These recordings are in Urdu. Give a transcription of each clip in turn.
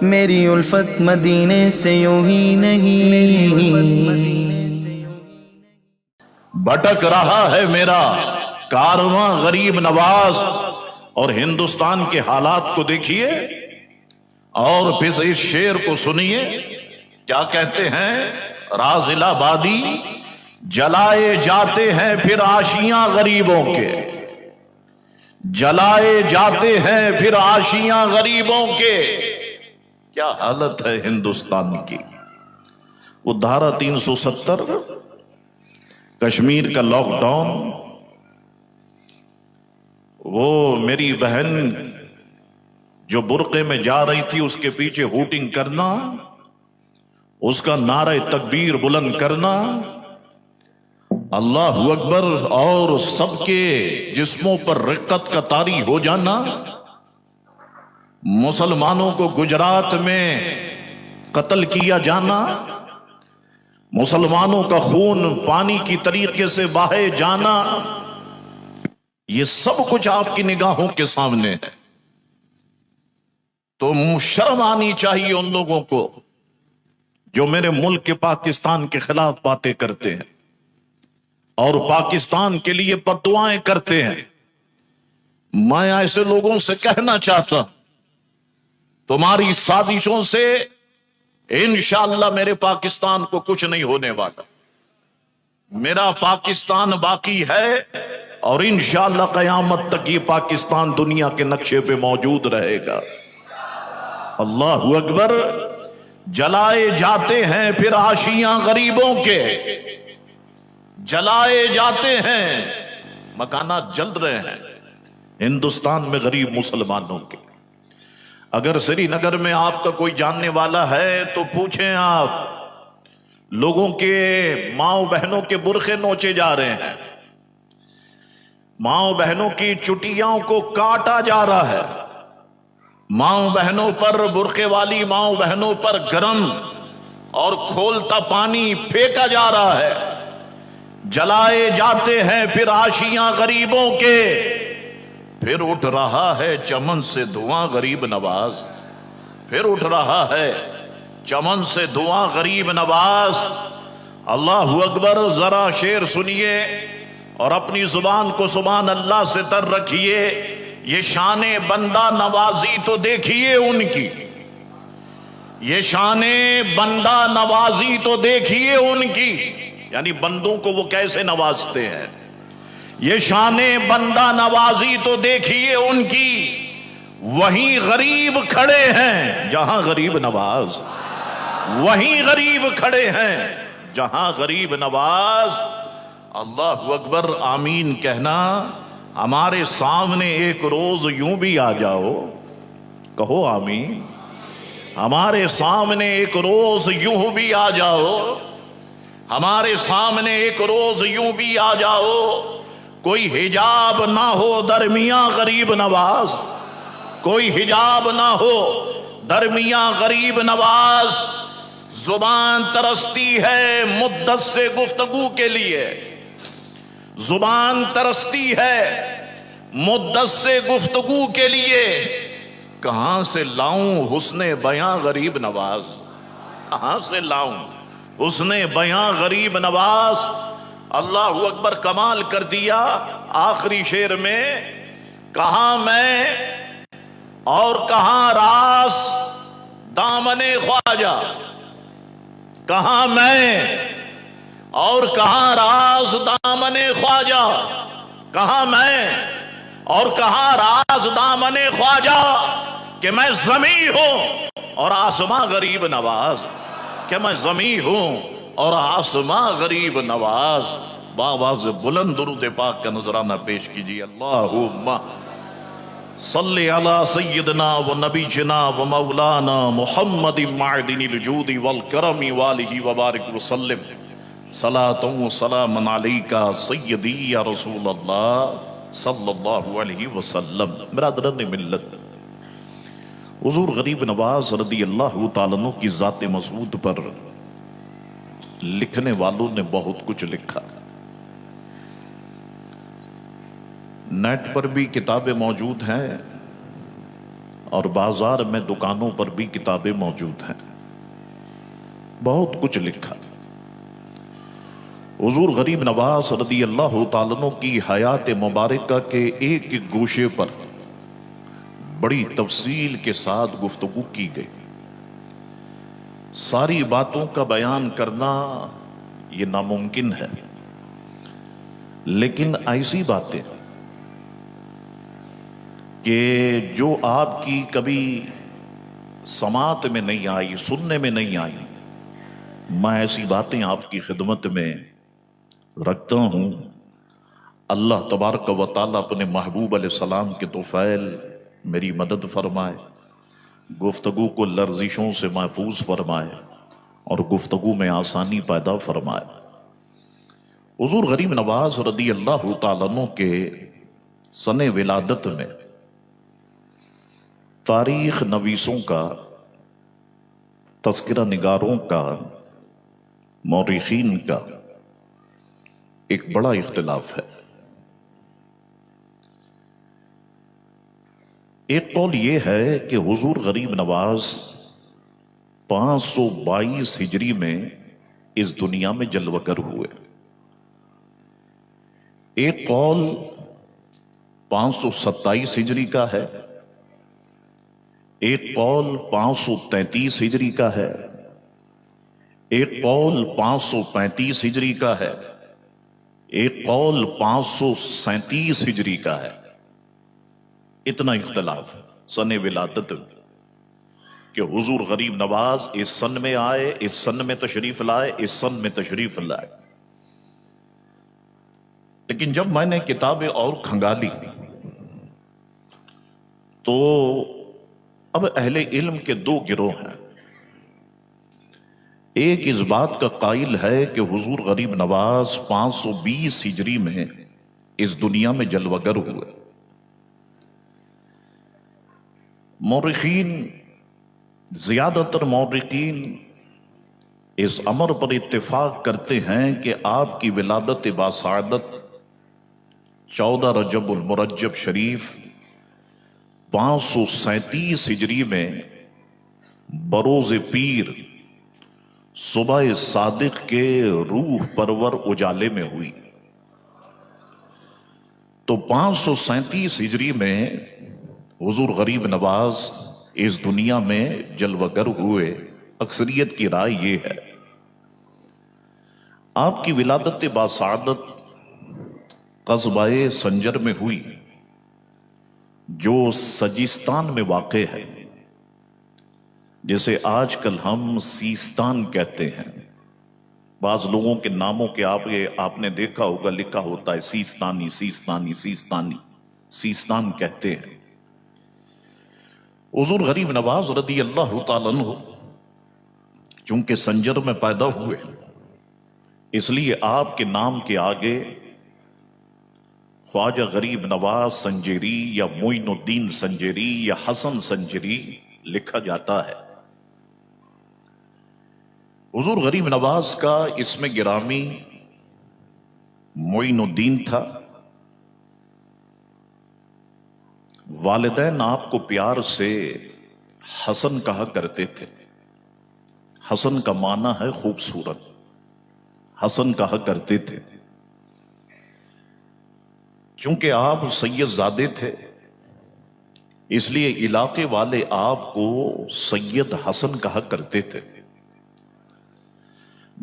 میری الفت مدینے سے یوں ہی نہیں۔ بھٹک رہا ہے میرا کارواں غریب نواز، اور ہندوستان کے حالات کو دیکھیے اور پھر اس شعر کو سنیے، کیا کہتے ہیں؟ رازل آبادی جلائے جاتے ہیں پھر آشیاں غریبوں کے، جلائے جاتے ہیں پھر آشیاں غریبوں کے۔ کیا حالت ہے ہندوستان کی۔ وہ دھارا 370 کشمیر کا لاک ڈاؤن، وہ میری بہن جو برقعے میں جا رہی تھی اس کے پیچھے ہوٹنگ کرنا، اس کا نعرہ تکبیر بلند کرنا، اللہ اکبر، اور سب کے جسموں پر رقت کا طاری ہو جانا، مسلمانوں کو گجرات میں قتل کیا جانا، مسلمانوں کا خون پانی کی طریقے سے بہے جانا، یہ سب کچھ آپ کی نگاہوں کے سامنے ہے۔ تو شرم آنی چاہیے ان لوگوں کو جو میرے ملک کے پاکستان کے خلاف باتیں کرتے ہیں اور پاکستان کے لیے بددعائیں کرتے ہیں۔ میں ایسے لوگوں سے کہنا چاہتا ہوں، تمہاری سازشوں سے انشاءاللہ میرے پاکستان کو کچھ نہیں ہونے والا۔ میرا پاکستان باقی ہے اور انشاءاللہ قیامت تک یہ پاکستان دنیا کے نقشے پہ موجود رہے گا۔ اللہ اکبر۔ جلائے جاتے ہیں پھر آشیاں غریبوں کے، جلائے جاتے ہیں، مکانات جل رہے ہیں ہندوستان میں غریب مسلمانوں کے۔ اگر سری نگر میں آپ کا کوئی جاننے والا ہے تو پوچھیں، آپ لوگوں کے ماؤں بہنوں کے برقعے نوچے جا رہے ہیں، ماؤں بہنوں کی چٹیاں کو کاٹا جا رہا ہے، ماؤں بہنوں پر، برقعے والی ماؤں بہنوں پر گرم اور کھولتا پانی پھینکا جا رہا ہے، جلائے جاتے ہیں پھر آشیاں غریبوں کے، پھر اٹھ رہا ہے چمن سے دھواں غریب نواز، پھر اٹھ رہا ہے چمن سے دھواں غریب نواز۔ اللہ اکبر۔ ذرا شعر سنیے اور اپنی زبان کو سبحان اللہ سے تر رکھیے۔ یہ شان بندہ نوازی تو دیکھیے ان کی، یہ شان بندہ نوازی تو دیکھیے ان کی، یعنی بندوں کو وہ کیسے نوازتے ہیں۔ یہ شان بندہ نوازی تو دیکھیے ان کی، وہیں غریب کھڑے ہیں جہاں غریب نواز، وہیں غریب کھڑے ہیں جہاں غریب نواز۔ اللہ اکبر۔ آمین کہنا۔ ہمارے سامنے ایک روز یوں بھی آ جاؤ، کہو آمین۔ ہمارے سامنے ایک روز یوں بھی آ جاؤ، ہمارے سامنے ایک روز یوں بھی آ جاؤ، کوئی حجاب نہ ہو درمیاں غریب نواز، کوئی حجاب نہ ہو درمیاں غریب نواز۔ زبان ترستی ہے مدت سے گفتگو کے لیے، زبان ترستی ہے مدت سے گفتگو کے لیے، کہاں سے لاؤں حسن بیاں غریب نواز، کہاں سے لاؤں حسن بیاں غریب نواز۔ اللہ اکبر۔ کمال کر دیا آخری شعر میں، کہاں میں اور کہاں راس دامن خواجہ، کہاں میں اور کہاں راز دامن خواجہ، کہاں میں اور کہاں راز دامن خواجہ، کہ میں زمیں ہوں اور آسماں غریب نواز، کہ میں زمیں ہوں اور آسماں غریب نواز۔ بآواز بلند درود پاک کا نذرانہ پیش کیجیے۔ اللہم صلی علی سیدنا و نبینا و مولانا محمد معدن الجود والکرم والہ وبارک وسلم، صلاۃ و سلام علیکہ سیدی یا رسول اللہ صلی اللہ علیہ وسلم۔ برادران ملت، حضور غریب نواز رضی اللہ تعالیٰ عنہ کی ذات مسعود پر لکھنے والوں نے بہت کچھ لکھا، نیٹ پر بھی کتابیں موجود ہیں اور بازار میں دکانوں پر بھی کتابیں موجود ہیں، بہت کچھ لکھا۔ حضور غریب نواز رضی اللہ تعالیٰ عنہ کی حیات مبارکہ کے ایک ایک گوشے پر بڑی تفصیل کے ساتھ گفتگو کی گئی۔ ساری باتوں کا بیان کرنا یہ ناممکن ہے، لیکن ایسی باتیں کہ جو آپ کی کبھی سماعت میں نہیں آئی، سننے میں نہیں آئی، میں ایسی باتیں آپ کی خدمت میں رکھتا ہوں۔ اللہ تبارک و تعالیٰ اپنے محبوب علیہ السلام کے طفیل میری مدد فرمائے، گفتگو کو لرزشوں سے محفوظ فرمائے اور گفتگو میں آسانی پیدا فرمائے۔ حضور غریب نواز رضی اللہ تعالیٰ عنہ کے سن ولادت میں تاریخ نویسوں کا، تذکرہ نگاروں کا، مورخین کا ایک بڑا اختلاف ہے۔ ایک قول یہ ہے کہ حضور غریب نواز 522 ہجری میں اس دنیا میں جلوہ گر ہوئے۔ ایک قول 527 ہجری کا ہے، ایک قول 533 ہجری کا ہے، ایک قول 535 ہجری کا ہے، ایک قول 537 ہجری کا ہے۔ اتنا اختلاف سن ولادت کہ حضور غریب نواز اس سن میں آئے، اس سن میں تشریف لائے، اس سن میں تشریف لائے۔ لیکن جب میں نے کتابیں اور کھنگالی تو اب اہل علم کے دو گروہ ہیں۔ ایک اس بات کا قائل ہے کہ حضور غریب نواز 520 ہجری میں اس دنیا میں جلوہ گر ہوئے۔ مورخین، زیادہ تر مورخین اس امر پر اتفاق کرتے ہیں کہ آپ کی ولادت باسعادت 14 رجب المرجب شریف 537 ہجری میں بروز پیر صبح صادق کے روح پرور اجالے میں ہوئی۔ تو 537 ہجری میں حضور غریب نواز اس دنیا میں جلوہ گر ہوئے۔ اکثریت کی رائے یہ ہے۔ آپ کی ولادت باسعادت قصبہ سنجر میں ہوئی، جو سجستان میں واقع ہے، جسے آج کل ہم سیستان کہتے ہیں۔ بعض لوگوں کے ناموں کے آپ نے دیکھا ہوگا لکھا ہوتا ہے سیستانی، سیستانی، سیستانی، سیستان کہتے ہیں۔ حضور غریب نواز رضی اللہ تعالیٰ عنہ چونکہ سنجر میں پیدا ہوئے، اس لیے آپ کے نام کے آگے خواجہ غریب نواز سنجری یا معین الدین سنجری یا حسن سنجری لکھا جاتا ہے۔ حضور غریب نواز کا اسم گرامی معین الدین تھا۔ والدین آپ کو پیار سے حسن کہا کرتے تھے۔ حسن کا معنی ہے خوبصورت، حسن کہا کرتے تھے۔ چونکہ آپ سید زادے تھے، اس لیے علاقے والے آپ کو سید حسن کہا کرتے تھے۔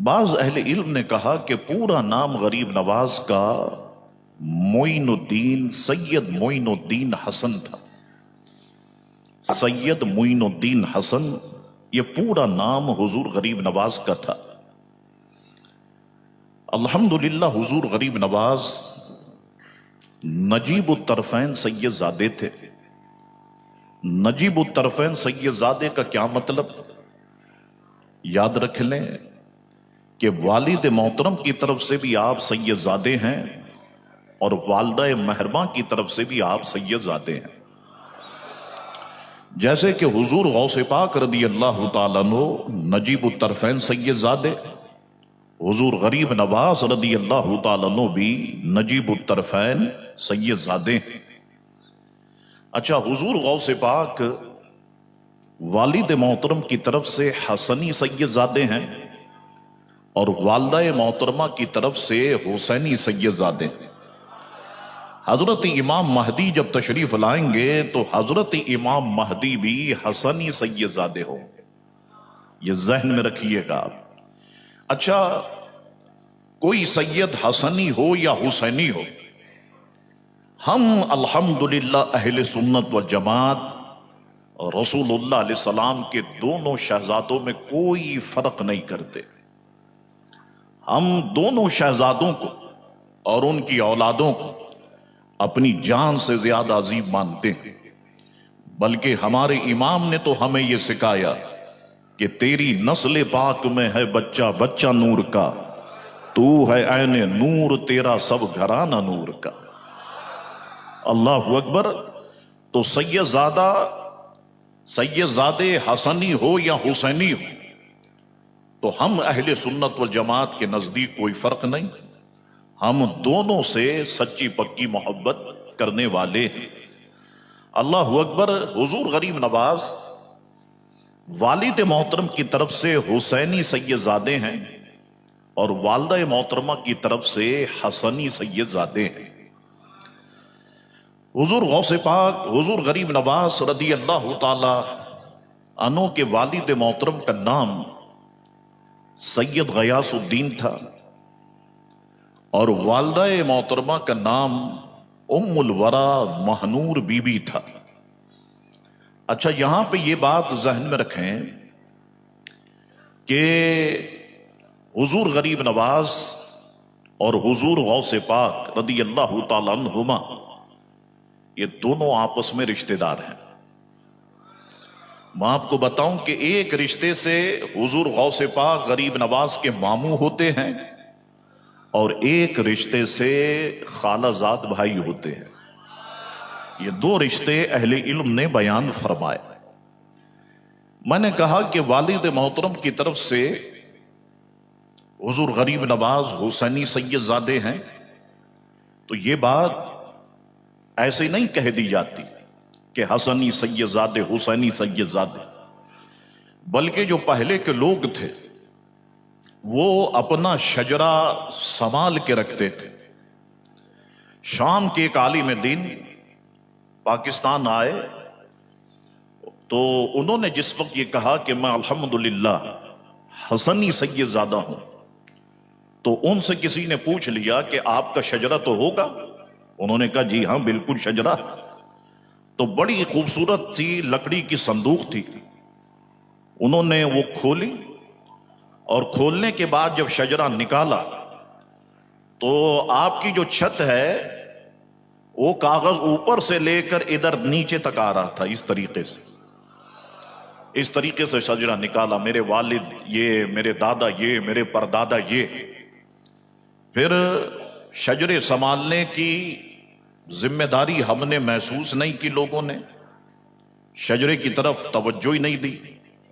بعض اہل علم نے کہا کہ پورا نام غریب نواز کا معین الدین، سید معین الدین حسن تھا۔ سید معین الدین حسن یہ پورا نام حضور غریب نواز کا تھا۔ الحمدللہ حضور غریب نواز نجیب الطرفین سید زادے تھے۔ نجیب الطرفین سید زادے کا کیا مطلب؟ یاد رکھ لیں کہ والد محترم کی طرف سے بھی آپ سید زادے ہیں اور والدہ محرمہ کی طرف سے بھی آپ سید زادے ہیں۔ جیسے کہ حضور غوث پاک رضی اللہ تعالیٰ عنہ نجیب الطرفین سید زادے، حضور غریب نواز رضی اللہ تعالیٰ عنہ بھی نجیب الطرفین سید زادے ہیں۔ اچھا، حضور غوث پاک والد محترم کی طرف سے حسنی سید زادے ہیں اور والدہ محترمہ کی طرف سے حسینی سید زادے ہیں۔ حضرت امام مہدی جب تشریف لائیں گے تو حضرت امام مہدی بھی حسنی سید زادے ہوں گے، یہ ذہن میں رکھیے گا آپ۔ اچھا، کوئی سید حسنی ہو یا حسینی ہو، ہم الحمدللہ اہل سنت والجماعت رسول اللہ علیہ السلام کے دونوں شہزادوں میں کوئی فرق نہیں کرتے۔ ہم دونوں شہزادوں کو اور ان کی اولادوں کو اپنی جان سے زیادہ عظیم مانتے ہیں، بلکہ ہمارے امام نے تو ہمیں یہ سکھایا کہ تیری نسل پاک میں ہے بچہ بچہ نور کا، تو ہے عین نور تیرا سب گھرانہ نور کا۔ اللہ اکبر۔ تو سید زادے حسنی ہو یا حسینی ہو، تو ہم اہل سنت والجماعت کے نزدیک کوئی فرق نہیں، ہم دونوں سے سچی پکی محبت کرنے والے ہیں۔ اللہ اکبر۔ حضور غریب نواز والد محترم کی طرف سے حسینی سید زادے ہیں اور والدہ محترمہ کی طرف سے حسنی سید زادے ہیں۔ حضور غوث پاک حضور غریب نواز رضی اللہ تعالی عنہ کے والد محترم کا نام سید غیاث الدین تھا اور والدہ محترمہ کا نام ام الورا مہنور بی بی تھا۔ اچھا، یہاں پہ یہ بات ذہن میں رکھیں کہ حضور غریب نواز اور حضور غوث پاک رضی اللہ تعالی عنہما یہ دونوں آپس میں رشتہ دار ہیں۔ میں آپ کو بتاؤں کہ ایک رشتے سے حضور غوث پاک غریب نواز کے ماموں ہوتے ہیں اور ایک رشتے سے خالہ زاد بھائی ہوتے ہیں۔ یہ دو رشتے اہل علم نے بیان فرمائے۔ میں نے کہا کہ والد محترم کی طرف سے حضور غریب نواز حسینی سید زادے ہیں، تو یہ بات ایسے نہیں کہہ دی جاتی کہ حسنی سید زادے حسینی سید زادے، بلکہ جو پہلے کے لوگ تھے وہ اپنا شجرہ سنبھال کے رکھتے تھے۔ شام کے ایک عالم دین پاکستان آئے تو انہوں نے جس وقت یہ کہا کہ میں الحمدللہ حسنی سید زادہ ہوں، تو ان سے کسی نے پوچھ لیا کہ آپ کا شجرہ تو ہوگا؟ انہوں نے کہا جی ہاں بالکل شجرہ۔ تو بڑی خوبصورت سی لکڑی کی صندوق تھی، انہوں نے وہ کھولی اور کھولنے کے بعد جب شجرہ نکالا تو آپ کی جو چھت ہے وہ کاغذ اوپر سے لے کر ادھر نیچے تک آ رہا تھا، اس طریقے سے شجرہ نکالا۔ میرے والد یہ، میرے دادا یہ، میرے پردادا یہ۔ پھر شجرے سنبھالنے کی ذمہ داری ہم نے محسوس نہیں کی، لوگوں نے شجرے کی طرف توجہ ہی نہیں دی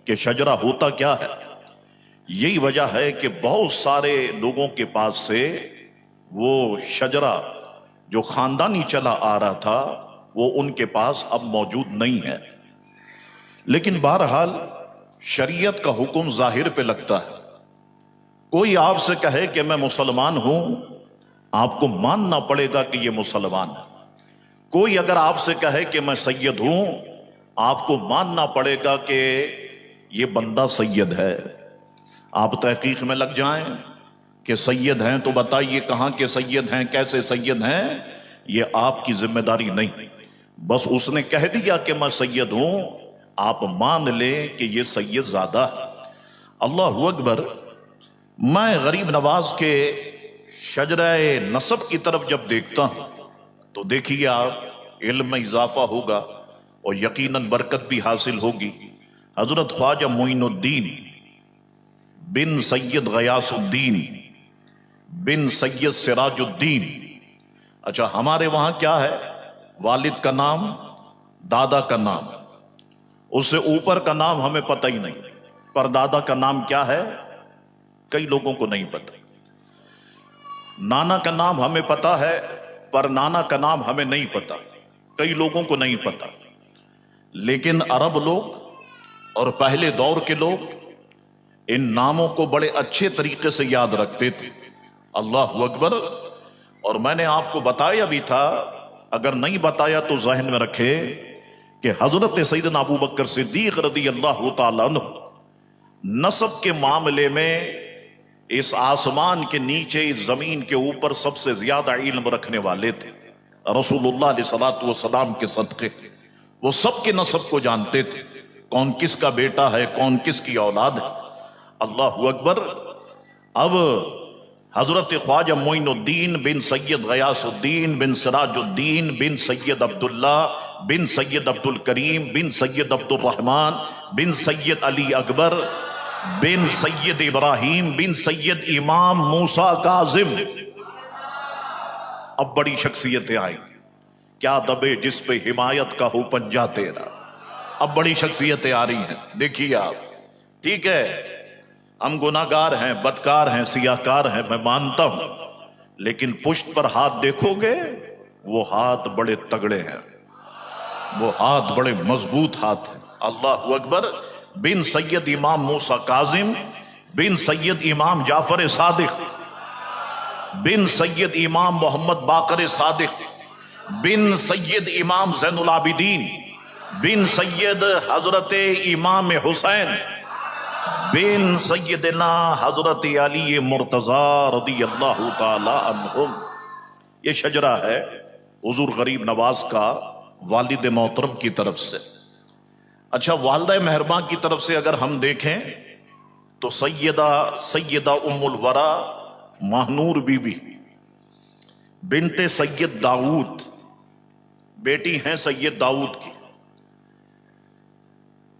کہ شجرہ ہوتا کیا ہے۔ یہی وجہ ہے کہ بہت سارے لوگوں کے پاس سے وہ شجرہ جو خاندانی چلا آ رہا تھا وہ ان کے پاس اب موجود نہیں ہے۔ لیکن بہرحال شریعت کا حکم ظاہر پہ لگتا ہے۔ کوئی آپ سے کہے کہ میں مسلمان ہوں، آپ کو ماننا پڑے گا کہ یہ مسلمان ہے۔ کوئی اگر آپ سے کہے کہ میں سید ہوں، آپ کو ماننا پڑے گا کہ یہ بندہ سید ہے۔ آپ تحقیق میں لگ جائیں کہ سید ہیں تو بتائیے کہاں کے سید ہیں، کیسے سید ہیں، یہ آپ کی ذمہ داری نہیں۔ بس اس نے کہہ دیا کہ میں سید ہوں، آپ مان لیں کہ یہ سید زادہ ہے۔ اللہ اکبر۔ میں غریب نواز کے شجرہ نسب کی طرف جب دیکھتا ہوں تو دیکھیے آپ، علم میں اضافہ ہوگا اور یقیناً برکت بھی حاصل ہوگی۔ حضرت خواجہ معین الدین بن سید غیاث الدین بن سید سراج الدین۔ اچھا، ہمارے وہاں کیا ہے؟ والد کا نام، دادا کا نام، اس سے اوپر کا نام ہمیں پتہ ہی نہیں۔ پر دادا کا نام کیا ہے کئی لوگوں کو نہیں پتہ۔ نانا کا نام ہمیں پتہ ہے، پر نانا کا نام ہمیں نہیں پتہ، کئی لوگوں کو نہیں پتہ۔ لیکن عرب لوگ اور پہلے دور کے لوگ ان ناموں کو بڑے اچھے طریقے سے یاد رکھتے تھے. اللہ اکبر. اور میں نے آپ کو بتایا بھی تھا، اگر نہیں بتایا تو ذہن میں رکھے کہ حضرت سیدنا ابو بکر صدیق رضی اللہ تعالیٰ عنہ نسب کے معاملے میں اس آسمان کے نیچے اس زمین کے اوپر سب سے زیادہ علم رکھنے والے تھے. رسول اللہ علیہ الصلوۃ والسلام کے صدقے وہ سب کے نسب کو جانتے تھے، کون کس کا بیٹا ہے، کون کس کی اولاد ہے. اللہ اکبر. اب حضرت خواجہ معین الدین بن سید غیاث الدین بن سراج الدین بن سید عبداللہ بن سید عبد الکریم بن سید عبد الرحمن بن سید علی اکبر بن سید ابراہیم بن سید امام موسیٰ کاظم. اب بڑی شخصیتیں آئیں. کیا دبے جس پہ حمایت کا ہو پنجہ تیرا. اب بڑی شخصیتیں آ رہی ہیں. دیکھیے آپ، ٹھیک ہے ہم گناہگار ہیں، بدکار ہیں، سیاہکار ہیں، میں مانتا ہوں، لیکن پشت پر ہاتھ دیکھو گے وہ ہاتھ بڑے تگڑے ہیں، وہ ہاتھ بڑے مضبوط ہاتھ ہیں. اللہ اکبر. بن سید امام موسیٰ کاظم بن سید امام جعفر صادق بن سید امام محمد باقر صادق بن سید امام زین العابدین بن سید حضرت امام حسین بن سیدنا حضرت علی مرتضی رضی اللہ تعالی عنہم. یہ شجرہ ہے حضور غریب نواز کا والد محترم کی طرف سے. اچھا، والدہ مہرباں کی طرف سے اگر ہم دیکھیں تو سیدہ ام الورا ماہنور بی بی بنت سید داؤد، بیٹی ہیں سید داؤد کی،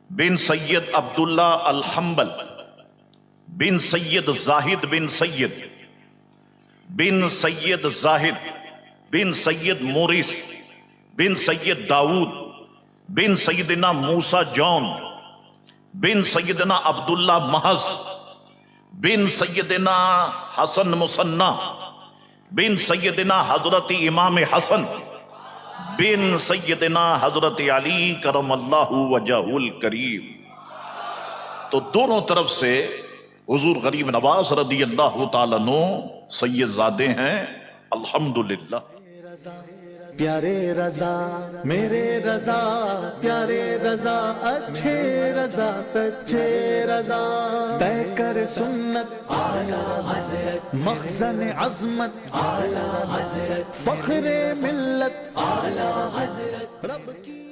بن سید عبداللہ الحنبل بن سید زاہد بن سید بن سید زاہد بن سید مورس بن سید داؤد بن سیدنا موسیٰ جون بن سیدنا عبداللہ محض بن سیدنا حسن مصنع بن سیدنا حضرت امام حسن بن سیدنا حضرت علی کرم اللہ وجہ الکریم. تو دونوں طرف سے حضور غریب نواز رضی اللہ تعالیٰ عنہ سید زادے ہیں. الحمدللہ. پیارے رضا میرے رضا، پیارے رضا اچھے رضا سچے رضا، طے کر سنت اعلی حضرت، مخزن عظمت اعلی حضرت، فخر ملت اعلی حضرت، رب کی